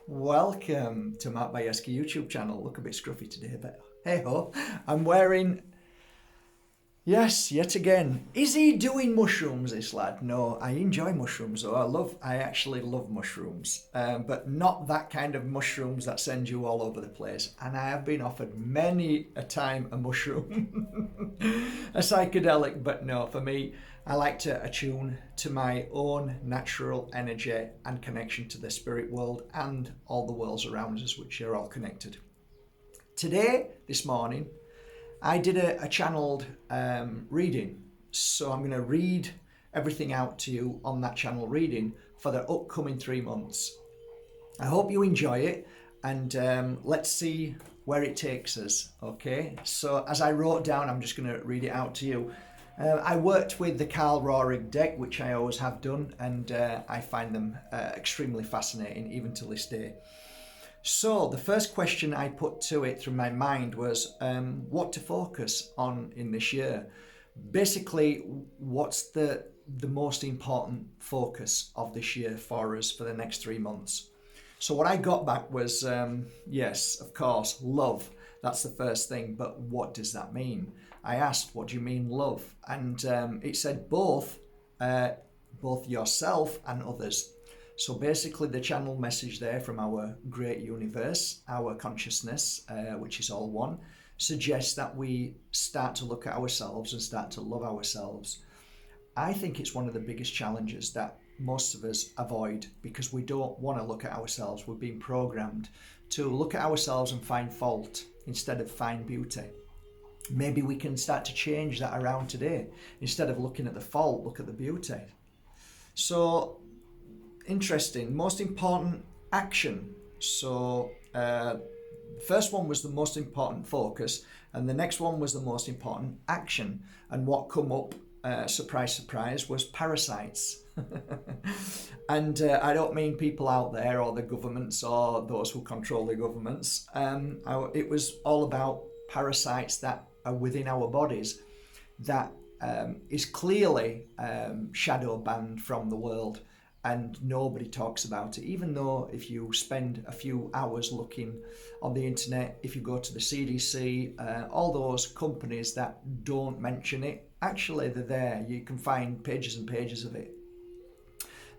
Welcome to Matt Bajerski YouTube channel. Look a bit scruffy today, but hey ho. I'm wearing, yes, yet again. Is he doing mushrooms, this lad? No, I enjoy mushrooms though. I actually love mushrooms, but not that kind of mushrooms that send you all over the place. And I have been offered many a time a mushroom, a psychedelic, but no, for me, I like to attune to my own natural energy and connection to the spirit world and all the worlds around us, which are all connected. Today, this morning, I did a channeled reading. So I'm going to read everything out to you on that channel reading for the upcoming 3 months. I hope you enjoy it, and let's see where it takes us. Okay, so as I wrote down, I'm just going to read it out to you. I worked with the Carl Rohrig deck, which I always have done, and I find them extremely fascinating even to this day. So the first question I put to it through my mind was what to focus on in this year. Basically, what's the most important focus of this year for us for the next 3 months? So what I got back was, yes, of course, love. That's the first thing, but what does that mean? I asked, what do you mean love? And it said both yourself and others. So basically the channel message there from our great universe, our consciousness, which is all one, suggests that we start to look at ourselves and start to love ourselves. I think it's one of the biggest challenges that most of us avoid because we don't want to look at ourselves. We're being programmed to look at ourselves and find fault instead of find beauty. Maybe we can start to change that around today. Instead of looking at the fault, look at the beauty. So, interesting. Most important action. So, first one was the most important focus, and the next one was the most important action. And what come up, surprise, surprise, was parasites. And I don't mean people out there or the governments or those who control the governments. It was all about parasites that are within our bodies that is clearly shadow banned from the world, and nobody talks about it, even though if you spend a few hours looking on the internet, if you go to the CDC, all those companies that don't mention it, actually they're there. You can find pages and pages of it.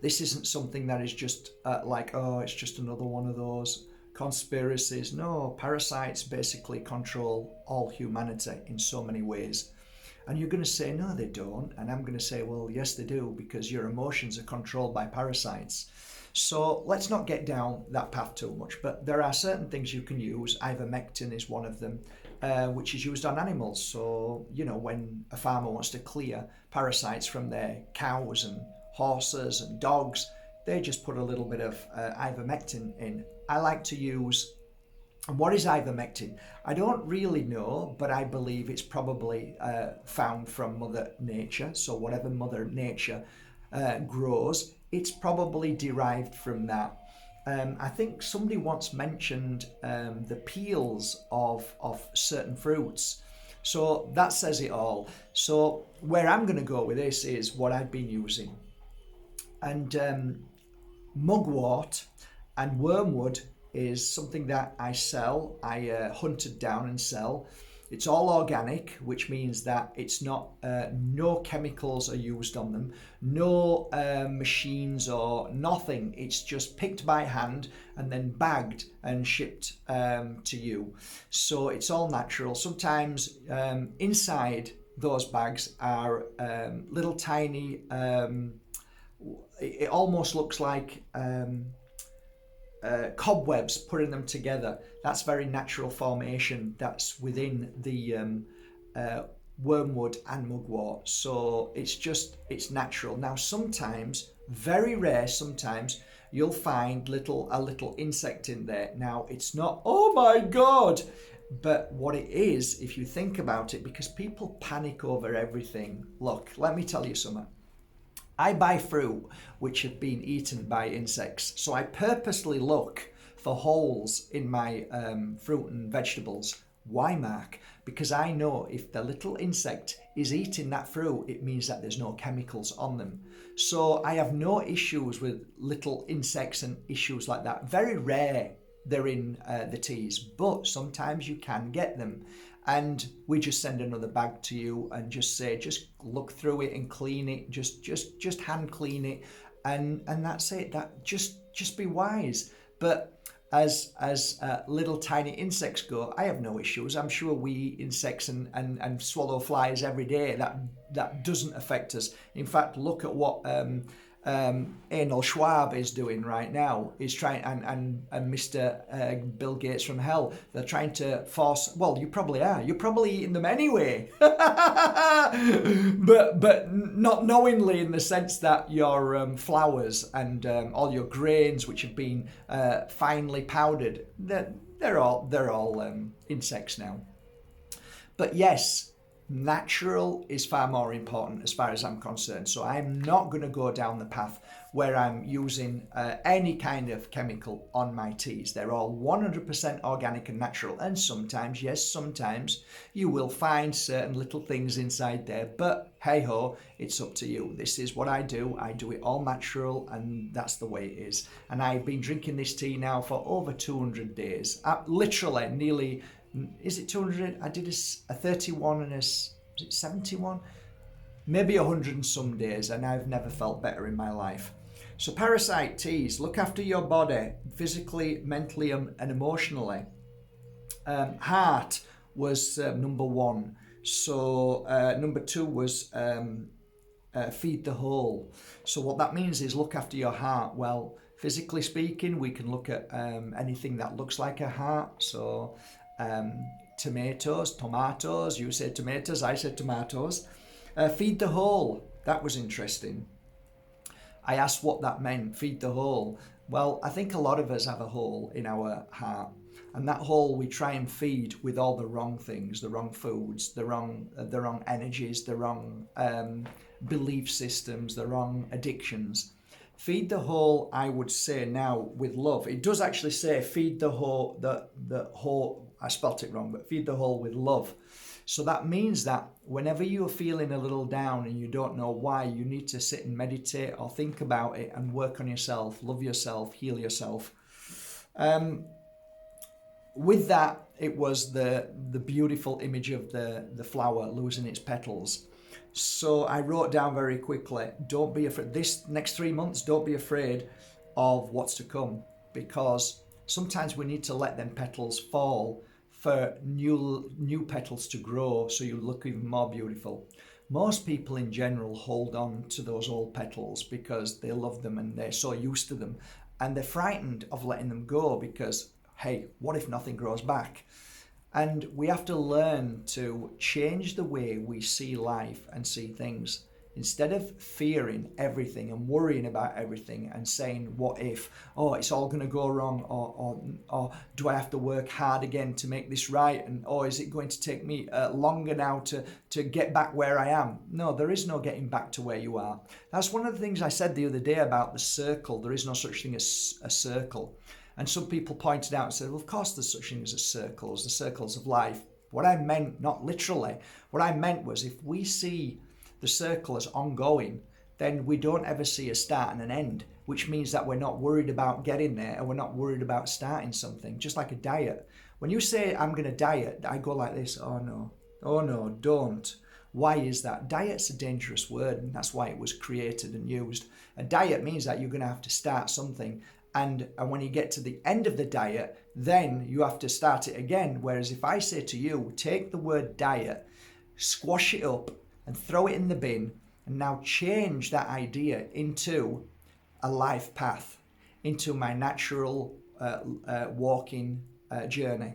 This isn't something that is just like, oh, it's just another one of those conspiracies. No, parasites basically control all humanity in so many ways. And you're going to say, no, they don't. And I'm going to say, well, yes, they do, because your emotions are controlled by parasites. So let's not get down that path too much. But there are certain things you can use. Ivermectin is one of them, which is used on animals. So, when a farmer wants to clear parasites from their cows and horses and dogs, they just put a little bit of ivermectin in. I like to use, and what is ivermectin? I don't really know, but I believe it's probably found from Mother Nature. So whatever Mother Nature grows, it's probably derived from that. I think somebody once mentioned the peels of certain fruits. So that says it all. So where I'm going to go with this is what I've been using. And mugwort and wormwood is something that I sell. I hunted down and sell. It's all organic, which means that it's not, no chemicals are used on them, no machines or nothing. It's just picked by hand and then bagged and shipped to you. So it's all natural. Sometimes inside those bags are little tiny, it almost looks like cobwebs, putting them together. That's very natural formation that's within the wormwood and mugwort. So it's natural. Now sometimes, very rare sometimes, you'll find a little insect in there. Now it's not, oh my God, but what it is, if you think about it, because people panic over everything. Look, let me tell you something. I buy fruit which have been eaten by insects, so I purposely look for holes in my fruit and vegetables Why, Mark? Because I know if the little insect is eating that fruit, it means that there's no chemicals on them. So I have no issues with little insects and issues like that. Very rare they're in the teas, but sometimes you can get them. And we just send another bag to you and just say, just look through it and clean it, just hand clean it, and that's it. That just be wise. But as little tiny insects go, I have no issues. I'm sure we eat insects and swallow flies every day. That doesn't affect us. In fact, look at what Anal Schwab is doing right now. He's trying, and Mr. Bill Gates from hell. They're trying to force. Well, you probably are. You're probably eating them anyway, but not knowingly, in the sense that your flours and all your grains, which have been finely powdered, they're all insects now. But yes, natural is far more important as far as I'm concerned. So I'm not going to go down the path where I'm using any kind of chemical on my teas. They're all 100% organic and natural. And sometimes, yes, sometimes you will find certain little things inside there. But hey ho, it's up to you. This is what I do. I do it all natural, and that's the way it is. And I've been drinking this tea now for over 200 days. Literally, nearly. Is it 200? I did a 31 and was it 71? Maybe 100 and some days, and I've never felt better in my life. So Parasite teas, look after your body, physically, mentally, and emotionally. Heart was number one. So number two was feed the whole. So what that means is look after your heart. Well, physically speaking, we can look at anything that looks like a heart. So tomatoes, you said tomatoes, I said tomatoes. Feed the whole, that was interesting. I asked what that meant, feed the whole. Well, I think a lot of us have a hole in our heart, and that hole we try and feed with all the wrong things, the wrong foods, the wrong energies, the wrong belief systems, the wrong addictions. Feed the whole, I would say now, with love. It does actually say feed the whole, the whole, I spelt it wrong, but feed the whole with love. So that means that whenever you're feeling a little down and you don't know why, you need to sit and meditate or think about it and work on yourself, love yourself, heal yourself. With that, it was the beautiful image of the flower losing its petals. So I wrote down very quickly, don't be afraid. This next 3 months, don't be afraid of what's to come, because sometimes we need to let them petals fall for new petals to grow, so you look even more beautiful. Most people in general hold on to those old petals because they love them and they're so used to them, and they're frightened of letting them go because, hey, what if nothing grows back? And we have to learn to change the way we see life and see things. Instead of fearing everything and worrying about everything and saying, what if? Oh, it's all going to go wrong. Or do I have to work hard again to make this right? And is it going to take me longer now to get back where I am? No, there is no getting back to where you are. That's one of the things I said the other day about the circle. There is no such thing as a circle. And some people pointed out and said, well, of course there's such things as circles, the circles of life. What I meant, not literally, what I meant was if we see the circle as ongoing, then we don't ever see a start and an end, which means that we're not worried about getting there and we're not worried about starting something, just like a diet. When you say, I'm going to diet, I go like this, oh no, don't. Why is that? Diet's a dangerous word, and that's why it was created and used. A diet means that you're going to have to start something. And when you get to the end of the diet, then you have to start it again. Whereas if I say to you, take the word diet, squash it up and throw it in the bin, and now change that idea into a life path, into my natural walking journey.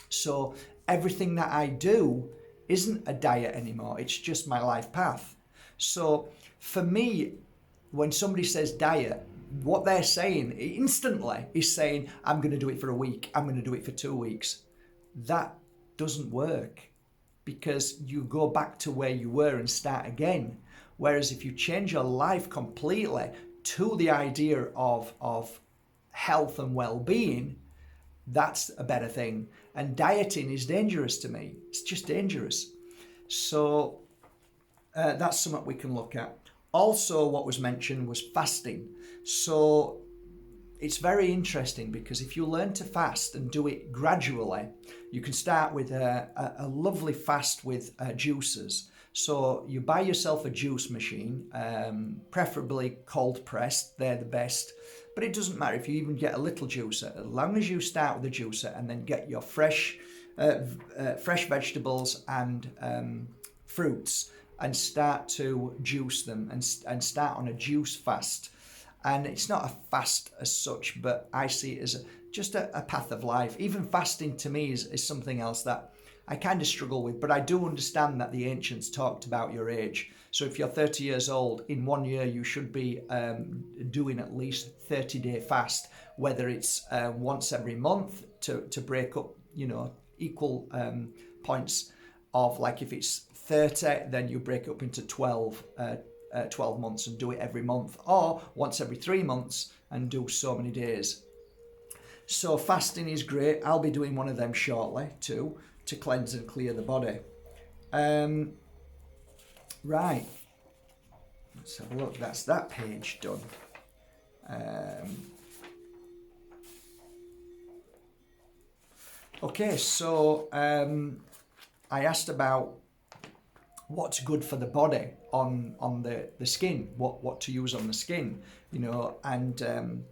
So everything that I do isn't a diet anymore. It's just my life path. So for me, when somebody says diet, what they're saying instantly is saying, I'm going to do it for a week. I'm going to do it for 2 weeks. That doesn't work, because you go back to where you were and start again. Whereas if you change your life completely to the idea of health and well-being, That's a better thing. And dieting is dangerous to me. It's just dangerous. So that's something we can look at. Also, what was mentioned was fasting. So it's very interesting because if you learn to fast and do it gradually, you can start with a lovely fast with juices. So you buy yourself a juice machine, preferably cold pressed, they're the best. But it doesn't matter if you even get a little juicer, as long as you start with a juicer and then get your fresh vegetables and fruits and start to juice them and start on a juice fast. And it's not a fast as such, but I see it as just a path of life. Even fasting to me is something else that I kind of struggle with, but I do understand that the ancients talked about your age. So if you're 30 years old, in 1 year you should be doing at least 30-day fast, whether it's once every month to break up, equal points of, like, if it's 30, then you break it up into 12 months and do it every month, or once every 3 months and do so many days. So fasting is great. I'll be doing one of them shortly too, to cleanse and clear the body. Right, let's have a look. That's that page done. Okay, so I asked about what's good for the body on the skin, what to use on the skin, and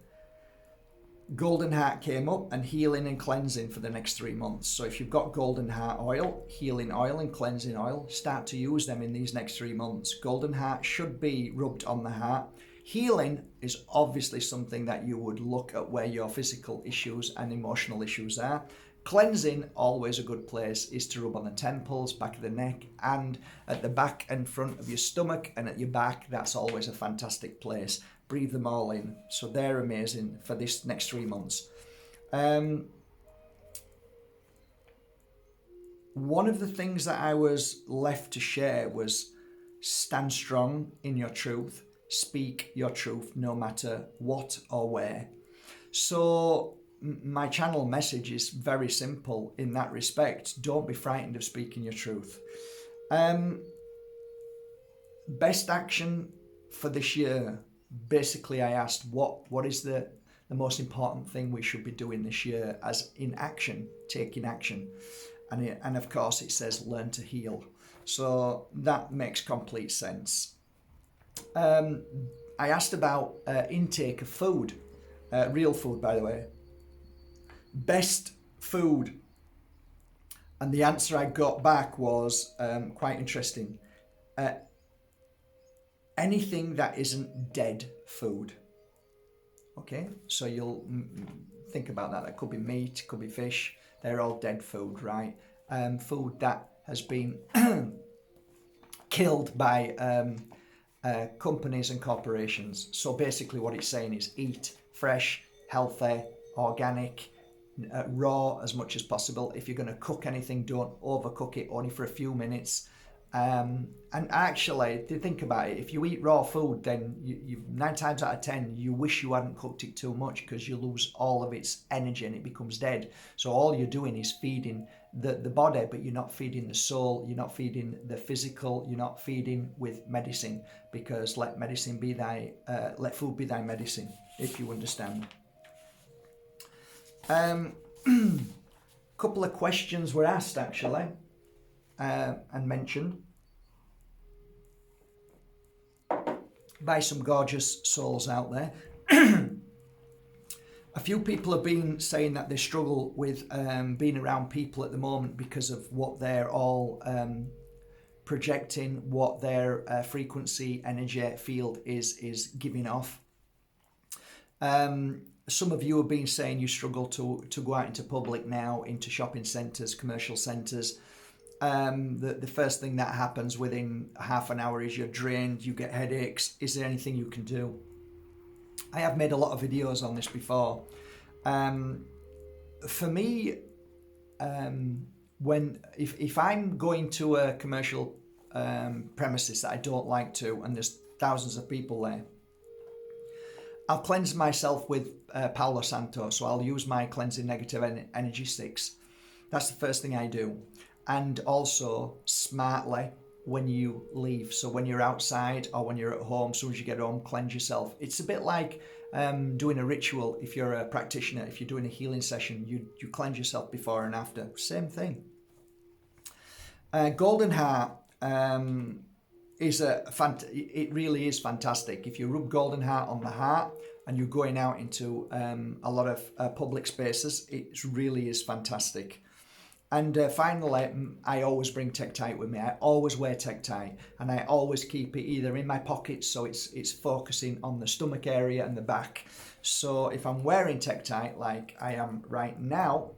golden heart came up, and healing and cleansing for the next 3 months. So if you've got golden heart oil, healing oil and cleansing oil, start to use them in these next 3 months. Golden heart should be rubbed on the heart. Healing is obviously something that you would look at where your physical issues and emotional issues are. Cleansing, always a good place, is to rub on the temples, back of the neck, and at the back and front of your stomach and at your back. That's always a fantastic place. Breathe them all in. So they're amazing for this next 3 months. One of the things that I was left to share was stand strong in your truth. Speak your truth no matter what or where. So my channel message is very simple in that respect. Don't be frightened of speaking your truth. Best action for this year. Basically, I asked what is the most important thing we should be doing this year, as in action, taking action. And of course it says learn to heal. So that makes complete sense. I asked about intake of food, real food, by the way. Best food, and the answer I got back was quite interesting. Anything that isn't dead food. Okay, so you'll think about that. That could be meat, it could be fish. They're all dead food, right? Food that has been killed by companies and corporations. So basically what it's saying is eat fresh, healthy, organic, raw as much as possible. If you're going to cook anything, don't overcook it, only for a few minutes. And actually, to think about it, if you eat raw food, then you 9 times out of 10 you wish you hadn't cooked it too much, because you lose all of its energy and it becomes dead. So all you're doing is feeding the body, but you're not feeding the soul, you're not feeding the physical, you're not feeding with medicine, because let food be thy medicine, if you understand. Couple of questions were asked actually, and mentioned by some gorgeous souls out there. A few people have been saying that they struggle with being around people at the moment because of what they're all projecting, what their frequency energy field is giving off. Some of you have been saying you struggle to go out into public now, into shopping centres, commercial centres. The first thing that happens within half an hour is you're drained, you get headaches. Is there anything you can do? I have made a lot of videos on this before. For me, if I'm going to a commercial premises that I don't like to, and there's thousands of people there, I'll cleanse myself with Palo Santo. So I'll use my cleansing negative energy sticks. That's the first thing I do. And also smartly when you leave. So when you're outside or when you're at home, as soon as you get home, cleanse yourself. It's a bit like doing a ritual. If you're a practitioner, if you're doing a healing session, you cleanse yourself before and after. Same thing. Golden Heart is it really is fantastic. If you rub Golden Heart on the heart and you're going out into a lot of public spaces, it really is fantastic. And finally, I always bring Tektite with me. I always wear Tektite, and I always keep it either in my pockets, so it's focusing on the stomach area and the back. So if I'm wearing Tektite like I am right now,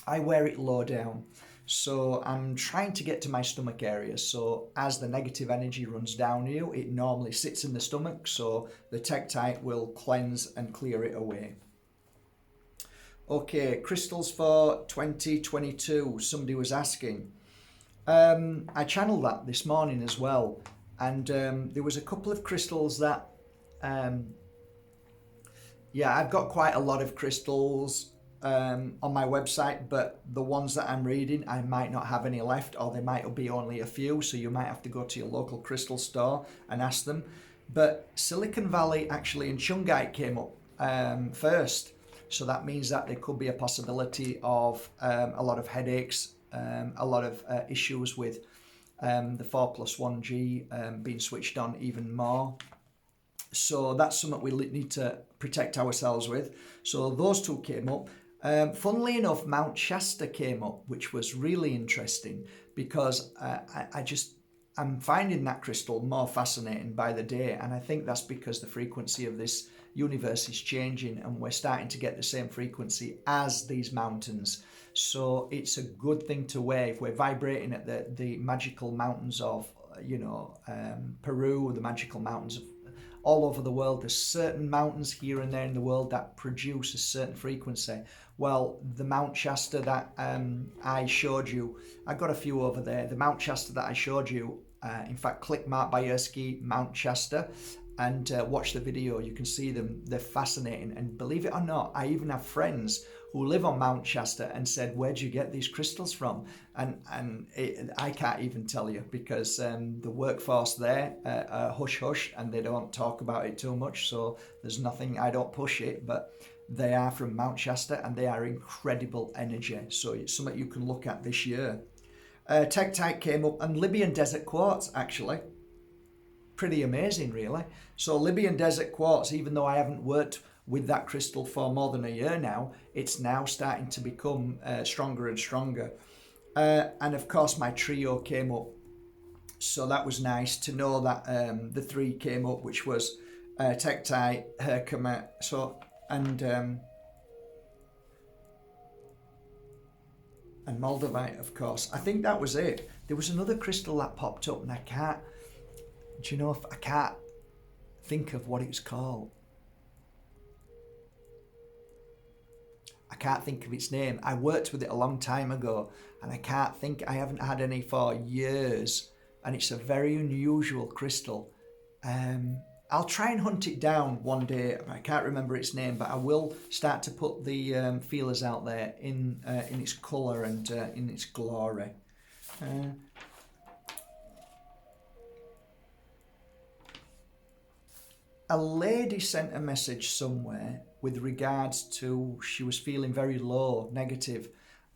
I wear it low down. So I'm trying to get to my stomach area. So as the negative energy runs down you, it normally sits in the stomach. So the Tektite will cleanse and clear it away. Okay, crystals for 2022. Somebody was asking. I channeled that this morning as well. And there was a couple of crystals that... yeah, I've got quite a lot of crystals on my website, but the ones that I'm reading, I might not have any left, or there might be only a few, so you might have to go to your local crystal store and ask them. But Silicon Valley actually and Shungite came up first, so that means that there could be a possibility of a lot of headaches, a lot of issues with the 4+1G being switched on even more. So that's something we need to protect ourselves with. So those two came up. Funnily enough, Mount Shasta came up, which was really interesting because I'm finding that crystal more fascinating by the day. And I think that's because the frequency of this universe is changing and we're starting to get the same frequency as these mountains. So it's a good thing to wear if we're vibrating at the magical mountains of, Peru, the magical mountains of all over the world. There's certain mountains here and there in the world that produce a certain frequency. Well, the Mount Shasta that I showed you, I've got a few over there. The Mount Shasta that I showed you, in fact, click Mark Bajerski, Mount Shasta, and watch the video. You can see them. They're fascinating. And believe it or not, I even have friends who live on Mount Shasta and said, where'd you get these crystals from? And I can't even tell you because the workforce there hush hush and they don't talk about it too much. So there's nothing, I don't push it, but they are from Mount Shasta and they are incredible energy. So it's something you can look at this year. Tektite came up and Libyan desert quartz actually. Pretty amazing really. So Libyan desert quartz, even though I haven't worked with that crystal for more than a year now, it's now starting to become stronger and stronger. And of course my trio came up. So that was nice to know that the three came up, which was Tektite, Herkimer, and Moldavite, of course. I think that was it. There was another crystal that popped up and I can't think of what it's called. I can't think of its name. I worked with it a long time ago and I haven't had any for years, and it's a very unusual crystal. I'll try and hunt it down one day. I can't remember its name, but I will start to put the feelers out there in its colour and in its glory. A lady sent a message somewhere with regards to she was feeling very low, negative,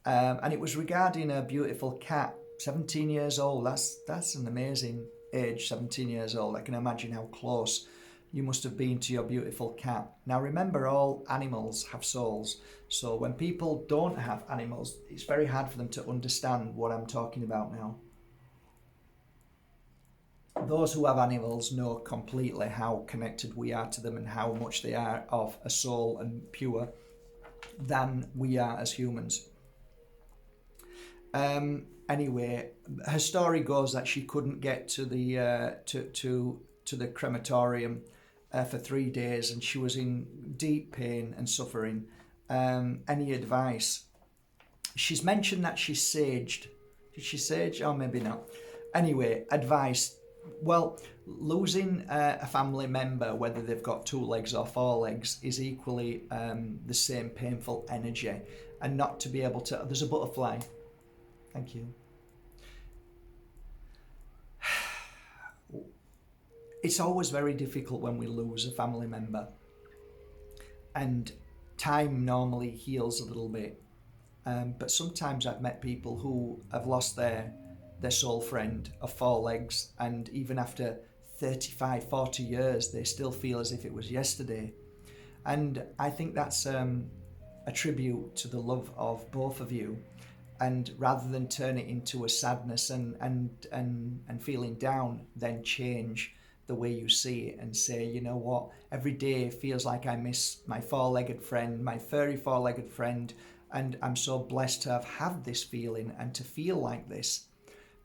and it was regarding a beautiful cat, 17 years old. That's an amazing age, 17 years old. I can imagine how close you must have been to your beautiful cat. Now remember, all animals have souls, so when people don't have animals, it's very hard for them to understand what I'm talking about now. Those who have animals know completely how connected we are to them and how much they are of a soul and pure than we are as humans. Anyway, her story goes that she couldn't get to the to the crematorium for 3 days, and she was in deep pain and suffering. Any advice? She's mentioned that she saged. Did she sage? Oh, maybe not. Anyway, advice. Well, losing a family member, whether they've got 2 legs or 4 legs, is equally the same painful energy. And not to be able to... There's a butterfly. Thank you. It's always very difficult when we lose a family member. And time normally heals a little bit. But sometimes I've met people who have lost their soul friend of 4 legs, and even after 35, 40 years, they still feel as if it was yesterday. And I think that's a tribute to the love of both of you. And rather than turn it into a sadness and feeling down, then change the way you see it and say, you know what, every day feels like I miss my 4-legged friend, my furry 4-legged friend, and I'm so blessed to have had this feeling and to feel like this.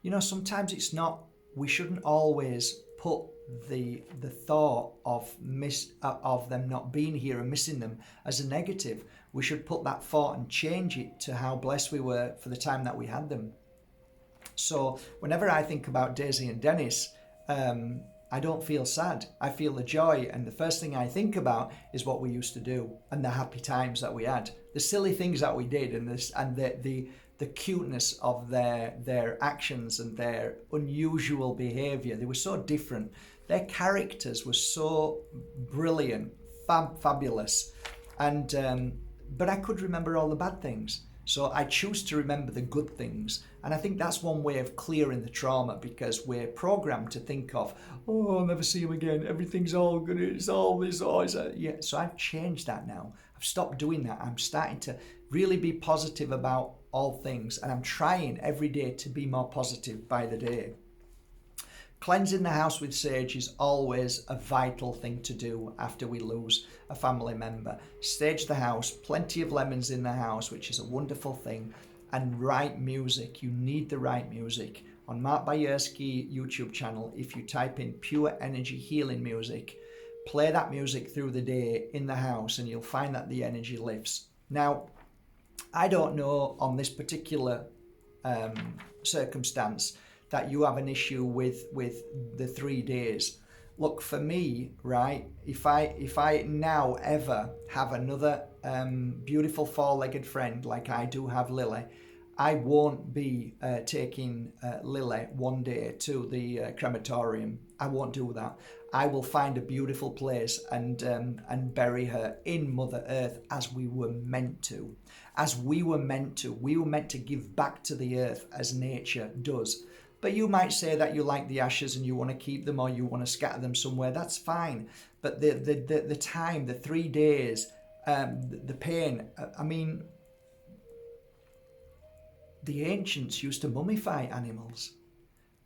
You know, sometimes it's not, we shouldn't always put the thought of them not being here and missing them as a negative. We should put that thought and change it to how blessed we were for the time that we had them. So whenever I think about Daisy and Dennis, I don't feel sad. I feel the joy, and the first thing I think about is what we used to do and the happy times that we had, the silly things that we did, and the cuteness of their actions and their unusual behaviour. They were so different. Their characters were so brilliant, fabulous, and but I could remember all the bad things. So I choose to remember the good things. And I think that's one way of clearing the trauma, because we're programmed to think of, oh, I'll never see him again. Everything's all good. It's all this. Yeah. So I've changed that now. I've stopped doing that. I'm starting to really be positive about all things. And I'm trying every day to be more positive by the day. Cleansing the house with sage is always a vital thing to do after we lose a family member. Sage the house, plenty of lemons in the house, which is a wonderful thing, and right music. You need the right music. On Mark Bajerski YouTube channel, if you type in pure energy healing music, play that music through the day in the house and you'll find that the energy lifts. Now, I don't know on this particular circumstance that you have an issue with the 3 days. Look, for me, right, if I now ever have another beautiful 4-legged friend like I do have Lily, I won't be taking Lily one day to the crematorium. I won't do that. I will find a beautiful place and bury her in Mother Earth as we were meant to. As we were meant to. We were meant to give back to the earth as nature does. But you might say that you like the ashes and you want to keep them, or you want to scatter them somewhere. That's fine. But the time, the 3 days, the pain. I mean, the ancients used to mummify animals.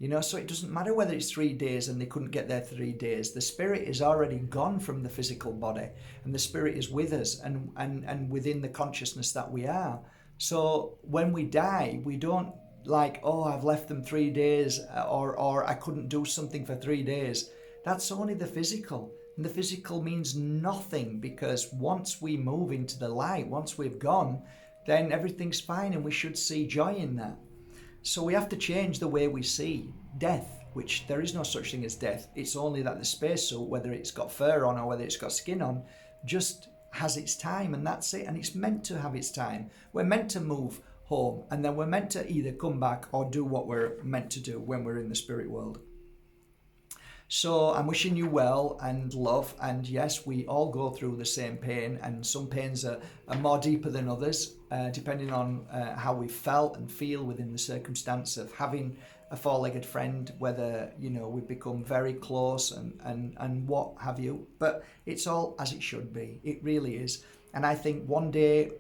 You know, so it doesn't matter whether it's 3 days and they couldn't get there 3 days. The spirit is already gone from the physical body, and the spirit is with us and within the consciousness that we are. So when we die, we don't like, oh, I've left them 3 days, or I couldn't do something for 3 days. That's only the physical. And the physical means nothing, because once we move into the light, once we've gone, then everything's fine, and we should see joy in that. So we have to change the way we see death, which there is no such thing as death. It's only that the spacesuit, whether it's got fur on or whether it's got skin on, just has its time, and that's it. And it's meant to have its time. We're meant to move home, and then we're meant to either come back or do what we're meant to do when we're in the spirit world. So I'm wishing you well and love, and yes, we all go through the same pain, and some pains are more deeper than others, depending on how we felt and feel within the circumstance of having a 4-legged friend, whether, you know, we've become very close and what have you. But it's all as it should be. It really is. And I think one day,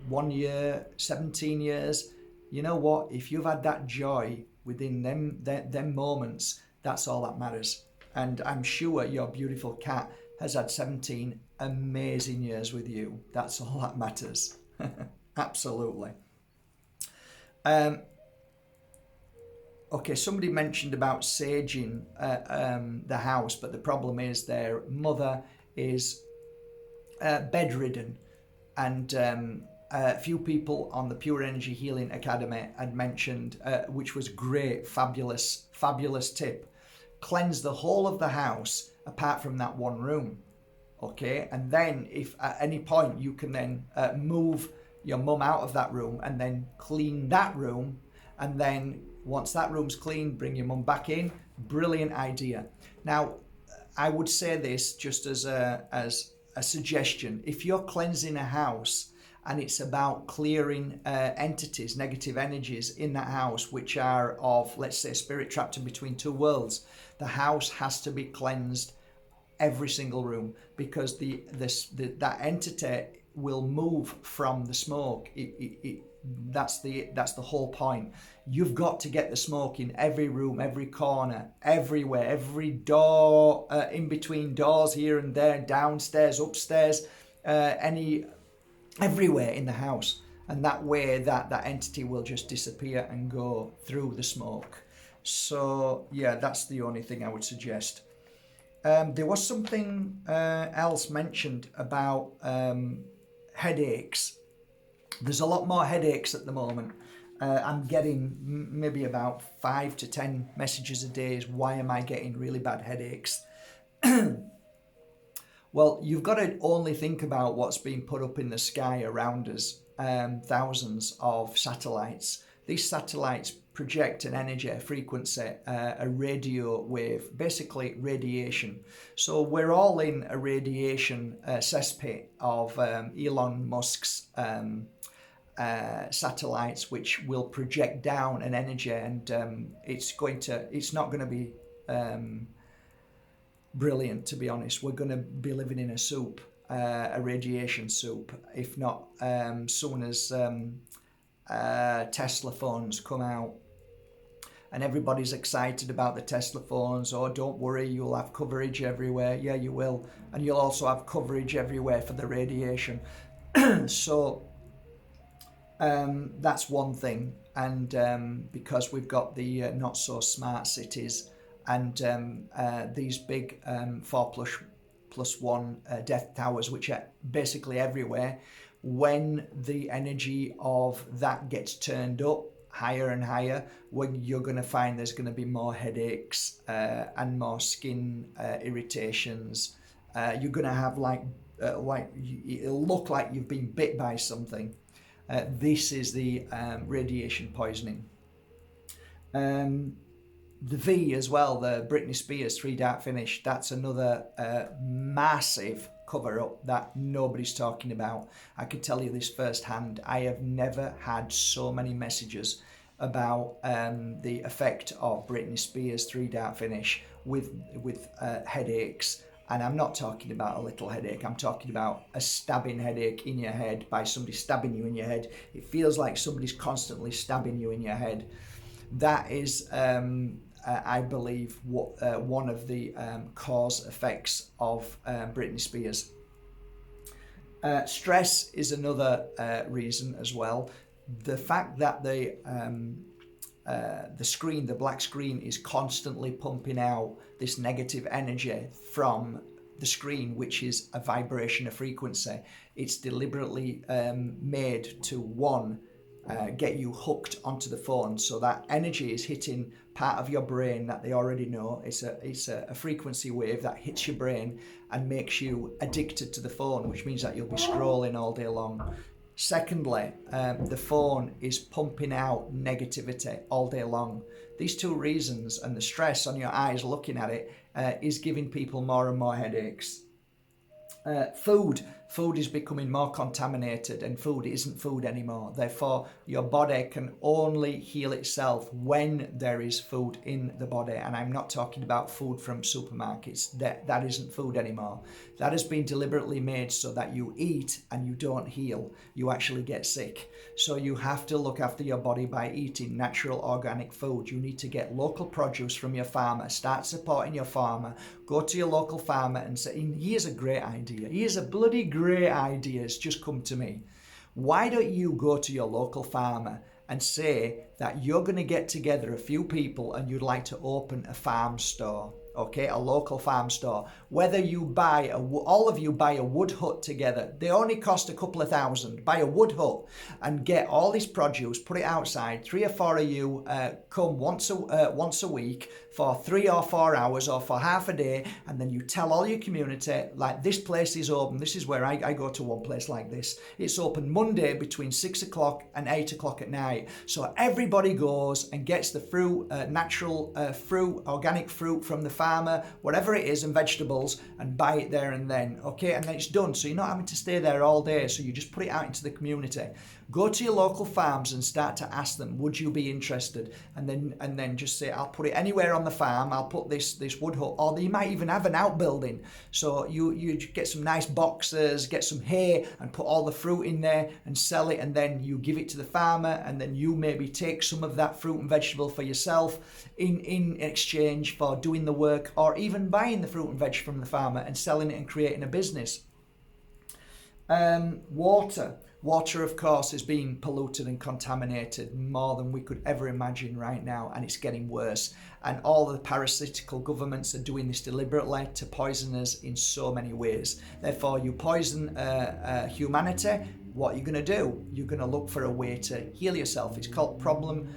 1 year, 17 years, you know what? If you've had that joy within them moments, that's all that matters. And I'm sure your beautiful cat has had 17 amazing years with you. That's all that matters. Absolutely. Okay, somebody mentioned about saging the house, but the problem is their mother is bedridden, and a few people on the Pure Energy Healing Academy had mentioned, which was great, fabulous tip, cleanse the whole of the house apart from that one room. Okay, and then if at any point you can then move your mum out of that room and then clean that room, and then once that room's clean, bring your mum back in. Brilliant idea. Now, I would say this just as a suggestion. If you're cleansing a house and it's about clearing entities, negative energies in that house, which are of, let's say, spirit trapped in between two worlds, the house has to be cleansed, every single room, because that entity will move from the smoke. That's the whole point. You've got to get the smoke in every room, every corner, everywhere, every door, in between doors here and there, downstairs, upstairs, everywhere in the house. And that way that entity will just disappear and go through the smoke. So yeah, that's the only thing I would suggest. There was something else mentioned about headaches. There's a lot more headaches at the moment. I'm getting maybe about 5 to 10 messages a day. Why am I getting really bad headaches? Well, you've got to only think about what's being put up in the sky around us. Thousands of satellites. These satellites project an energy, a frequency, a radio wave, basically radiation. So we're all in a radiation cesspit of Elon Musk's satellites, which will project down an energy, and it's not going to be brilliant, to be honest. We're going to be living in a soup, a radiation soup, if not soon as Tesla phones come out. And everybody's excited about the Tesla phones. Oh, don't worry, you'll have coverage everywhere. Yeah, you will. And you'll also have coverage everywhere for the radiation. So that's one thing. And because we've got the not so smart cities and these big 4+1 death towers, which are basically everywhere, when the energy of that gets turned up higher and higher, when you're going to find there's going to be more headaches and more skin irritations. You're going to have it'll look like you've been bit by something. This is the radiation poisoning. The V as well, the Britney Spears 3 Dart Finish, that's another massive cover-up that nobody's talking about. I can tell you this firsthand. I have never had so many messages about the effect of Britney Spears 3 Dart Finish with headaches. And I'm not talking about a little headache. I'm talking about a stabbing headache in your head by somebody stabbing you in your head. It feels like somebody's constantly stabbing you in your head. That is, I believe, one of the cause effects of Britney Spears. Stress is another reason as well. The fact that the screen, the black screen, is constantly pumping out this negative energy from the screen, which is a vibration, a frequency. It's deliberately made to get you hooked onto the phone, so that energy is hitting part of your brain that they already know. It's a frequency wave that hits your brain and makes you addicted to the phone, which means that you'll be scrolling all day long. Secondly, the phone is pumping out negativity all day long. These two reasons and the stress on your eyes looking at it is giving people more and more headaches. Food is becoming more contaminated, and food isn't food anymore. Therefore, your body can only heal itself when there is food in the body. And I'm not talking about food from supermarkets. That isn't food anymore. That has been deliberately made so that you eat and you don't heal. You actually get sick. So you have to look after your body by eating natural organic food. You need to get local produce from your farmer. Start supporting your farmer. Go to your local farmer and say, here's a great idea. Here's a bloody great idea. It's just come to me. Why don't you go to your local farmer and say that you're going to get together a few people and you'd like to open a farm store? Okay, a local farm store. Whether you buy all of you buy a wood hut together, they only cost a couple of $1,000. Buy a wood hut and get all this produce, put it outside. 3 or 4 of you come once a week, for 3 or 4 hours or for half a day, and then you tell all your community, like, this place is open. This is where I go to one place like this. It's open Monday between 6 o'clock and 8 o'clock at night. So everybody goes and gets the fruit, natural fruit, organic fruit from the farmer, whatever it is, and vegetables, and buy it there and then. Okay, and then it's done. So you're not having to stay there all day. So you just put it out into the community. Go to your local farms and start to ask them, would you be interested? And then just say, I'll put it anywhere on the farm. I'll put this wood hut, or you might even have an outbuilding. So you get some nice boxes, get some hay, and put all the fruit in there and sell it. And then you give it to the farmer, and then you maybe take some of that fruit and vegetable for yourself in exchange for doing the work, or even buying the fruit and veg from the farmer and selling it and creating a business. Water, of course, is being polluted and contaminated more than we could ever imagine right now, and it's getting worse. And all the parasitical governments are doing this deliberately to poison us in so many ways. Therefore, you poison humanity, what are you going to do? You're going to look for a way to heal yourself. It's called problem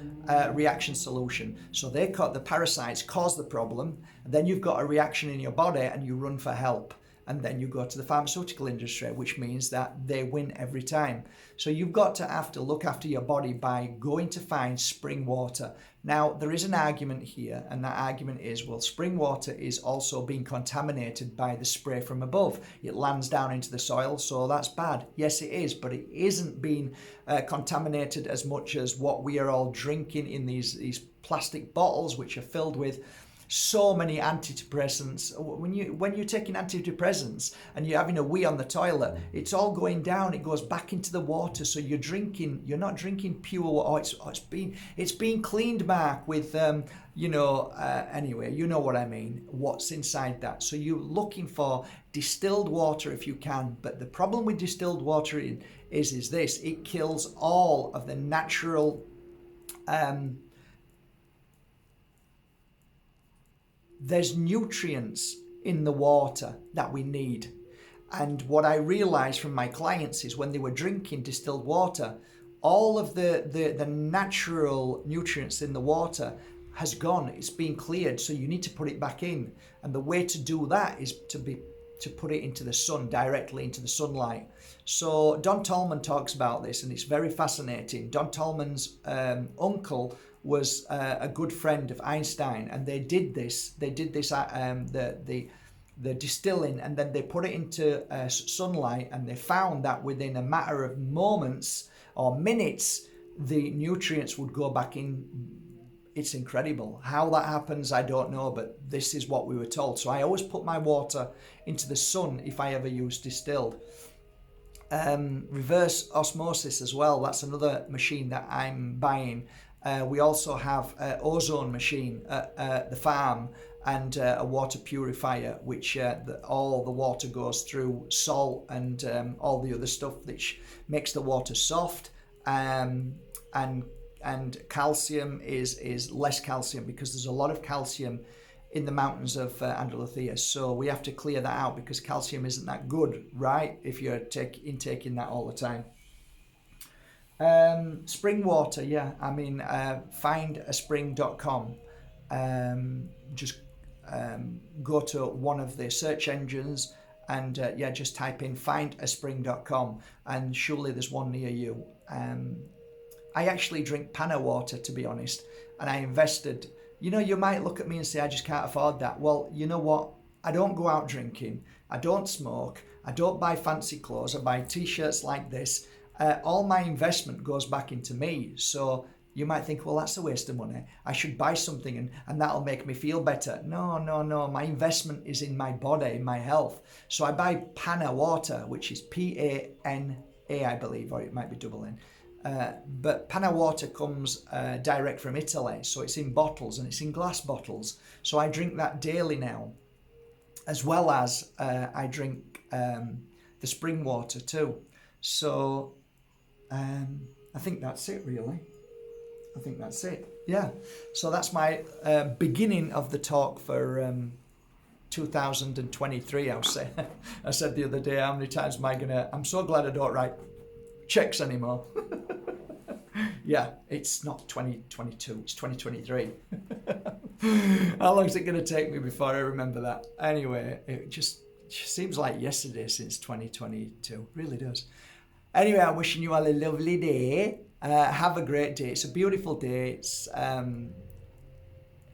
reaction solution. So the parasites cause the problem, and then you've got a reaction in your body and you run for help. And then you go to the pharmaceutical industry, which means that they win every time. So you've got to have to look after your body by going to find spring water. Now, there is an argument here, and that argument is, well, spring water is also being contaminated by the spray from above. It lands down into the soil, so that's bad. Yes, it is, but it isn't being contaminated as much as what we are all drinking in these plastic bottles, which are filled with so many antidepressants. When you're taking antidepressants and you're having a wee on the toilet, it's all going down. It goes back into the water. So you're not drinking pure water. It's being cleaned back with anyway, you know what I mean. What's inside that? So you're looking for distilled water if you can. But the problem with distilled water is this: it kills all of the natural. There's nutrients in the water that we need. And what I realized from my clients is when they were drinking distilled water, all of the natural nutrients in the water has gone. It's been cleared. So you need to put it back in. And the way to do that is to put it into the sun, directly into the sunlight. So Don Tolman talks about this, and it's very fascinating. Don Tolman's uncle was a good friend of Einstein, and they did this. The distilling, and then they put it into sunlight, and they found that within a matter of moments or minutes, the nutrients would go back in. It's incredible. How that happens, I don't know, but this is what we were told. So I always put my water into the sun if I ever use distilled. Reverse osmosis as well. That's another machine that I'm buying. We also have an ozone machine at the farm, and a water purifier, which all the water goes through salt and all the other stuff which makes the water soft. And calcium is less calcium, because there's a lot of calcium in the mountains of Andalusia. So we have to clear that out, because calcium isn't that good, right, if you're intaking that all the time. Spring water, yeah. I mean, findaspring.com. Just go to one of the search engines and just type in findaspring.com, and surely there's one near you. I actually drink Pana water, to be honest, and I invested. You might look at me and say, I just can't afford that. Well, you know what? I don't go out drinking. I don't smoke. I don't buy fancy clothes. I buy t-shirts like this. All my investment goes back into me. So you might think, well, that's a waste of money. I should buy something and that'll make me feel better. No. My investment is in my body, in my health. So I buy Pana water, which is P-A-N-A, I believe, or it might be double N. But Pana water comes direct from Italy. So it's in bottles, and it's in glass bottles. So I drink that daily now, as well as I drink the spring water too. So I think that's it, really. I think that's it. Yeah. So that's my beginning of the talk for 2023. I said the other day, how many times am I gonna? I'm so glad I don't write checks anymore. Yeah, it's not 2022. It's 2023. How long is it going to take me before I remember that? Anyway, it just seems like yesterday since 2022. Really does. Anyway, I'm wishing you all a lovely day. Have a great day. It's a beautiful day. It's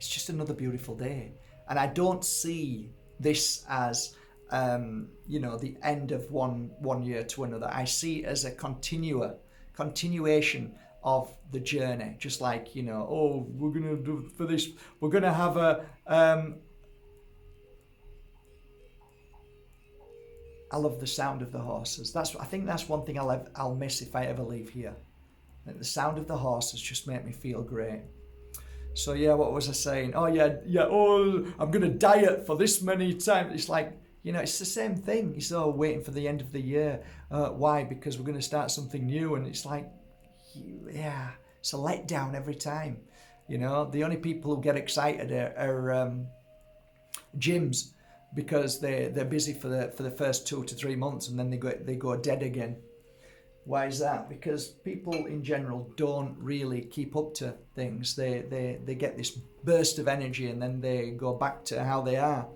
just another beautiful day. And I don't see this as, the end of one year to another. I see it as a continuation of the journey. Just like, we're going to do for this, we're going to have a, I love the sound of the horses. I think that's one thing I'll miss if I ever leave here. The sound of the horses just make me feel great. So yeah, what was I saying? I'm going to diet for this many times. It's like, it's the same thing. It's waiting for the end of the year. Why? Because we're going to start something new. And it's like, yeah, it's a letdown every time. The only people who get excited are gyms, because they're busy for the first 2 to 3 months, and then they go dead again. Why is that? Because people in general don't really keep up to things. They get this burst of energy and then they go back to how they are.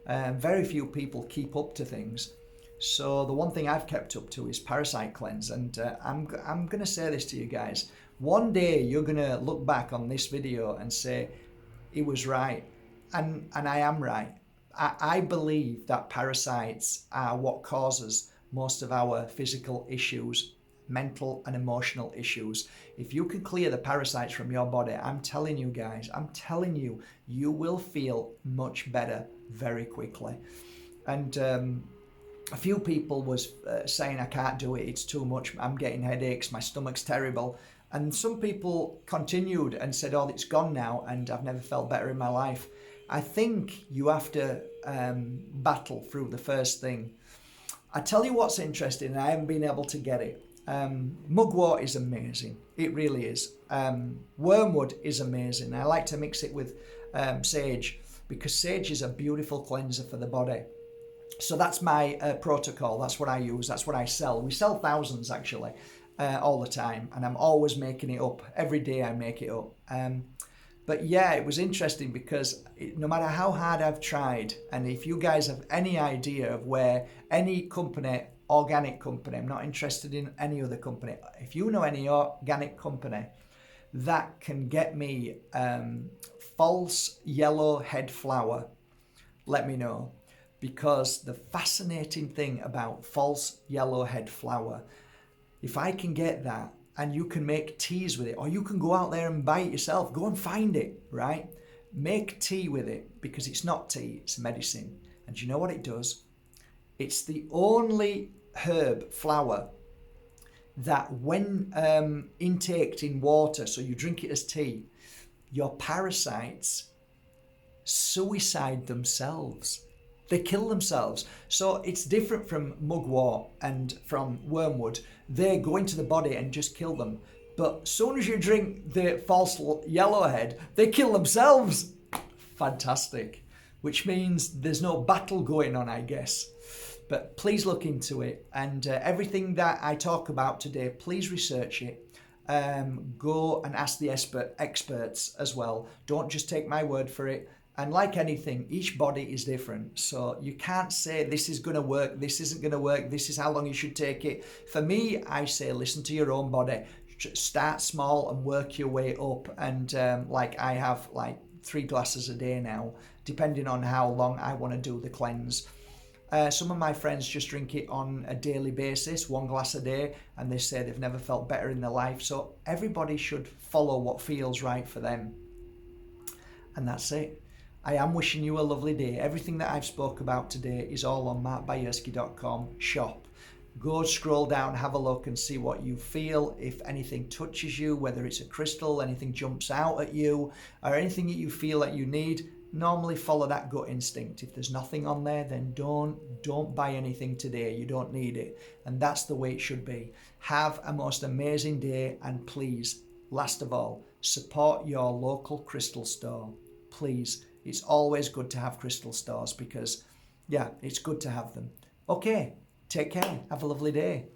Very few people keep up to things. So the one thing I've kept up to is Parasite Cleanse, and I'm going to say this to you guys. One day you're going to look back on this video and say, it was right, and I am right. I believe that parasites are what causes most of our physical issues, mental and emotional issues. If you can clear the parasites from your body, I'm telling you guys, you will feel much better very quickly. And a few people was saying, I can't do it, it's too much, I'm getting headaches, my stomach's terrible. And some people continued and said, oh, it's gone now, and I've never felt better in my life. I think you have to battle through the first thing. I tell you what's interesting, and I haven't been able to get it. Mugwort is amazing. It really is. Wormwood is amazing. I like to mix it with sage, because sage is a beautiful cleanser for the body. So that's my protocol. That's what I use. That's what I sell. We sell thousands actually all the time, and I'm always making it up. Every day I make it up. But yeah, it was interesting because no matter how hard I've tried, and if you guys have any idea of where any company, organic company, I'm not interested in any other company, if you know any organic company that can get me false yellow head flower, let me know. Because the fascinating thing about false yellow head flower, if I can get that, and you can make teas with it, or you can go out there and buy it yourself. Go and find it, right? Make tea with it, because it's not tea, it's medicine. And you know what it does? It's the only herb flower that when intaked in water, so you drink it as tea, your parasites suicide themselves. They kill themselves. So it's different from mugwort and from wormwood. They go into the body and just kill them. But as soon as you drink the false yellowhead, they kill themselves. Fantastic. Which means there's no battle going on, I guess. But please look into it. And everything that I talk about today, please research it. Go and ask the experts as well. Don't just take my word for it. And like anything, each body is different. So you can't say this is going to work, this isn't going to work, this is how long you should take it. For me, I say listen to your own body. Start small and work your way up. And I have 3 glasses a day now, depending on how long I want to do the cleanse. Some of my friends just drink it on a daily basis, 1 glass a day, and they say they've never felt better in their life. So everybody should follow what feels right for them. And that's it. I am wishing you a lovely day. Everything that I've spoke about today is all on markbajerski.com shop. Go scroll down, have a look and see what you feel. If anything touches you, whether it's a crystal, anything jumps out at you, or anything that you feel that you need, normally follow that gut instinct. If there's nothing on there, then don't buy anything today. You don't need it. And that's the way it should be. Have a most amazing day, and please, last of all, support your local crystal store. Please. It's always good to have crystal stores because, yeah, it's good to have them. Okay, take care. Have a lovely day.